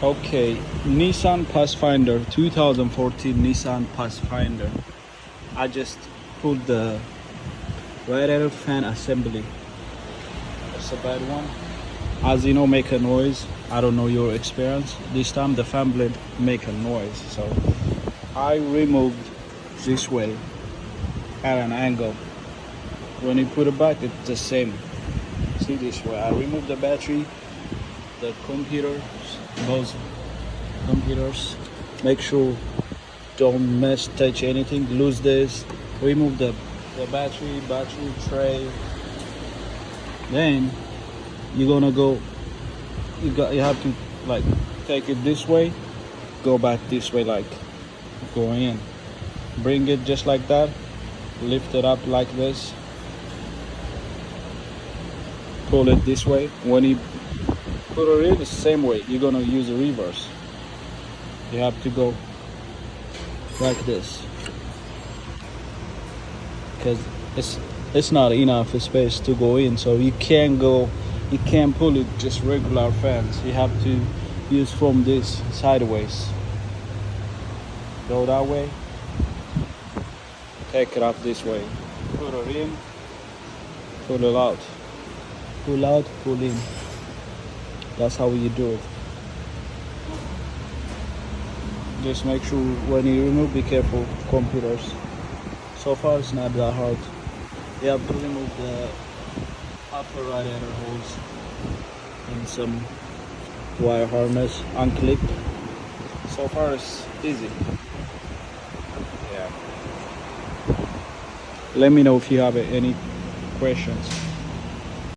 Okay, Nissan Pathfinder, 2014 Nissan Pathfinder. I just pulled the radiator fan assembly. That's a bad one. As you know, make a noise. I don't know your experience. This time the fan blade make a noise. So I removed this way at an angle. When you put it back, it's the same. See this way. I removed the battery, the computers, both computers. Make sure don't touch anything. Lose this. Remove the battery tray. Then you're gonna go. You have to like take it this way, go back this way, like going in. Bring it just like that. Lift it up like this. Pull it this way. When you put it in the same way, you're gonna use a reverse. You have to go like this because it's not enough space to go in, so you can't pull it just regular fans. You have to use from this sideways. Go that way, take it up this way, put it in, pull it out, pull out, pull in. That's how you do it. Just make sure when you remove, be careful computers. So far it's not that hard. You have to remove the upper radiator hose and some wire harness, unclip. So far it's easy. Yeah. Let me know if you have any questions.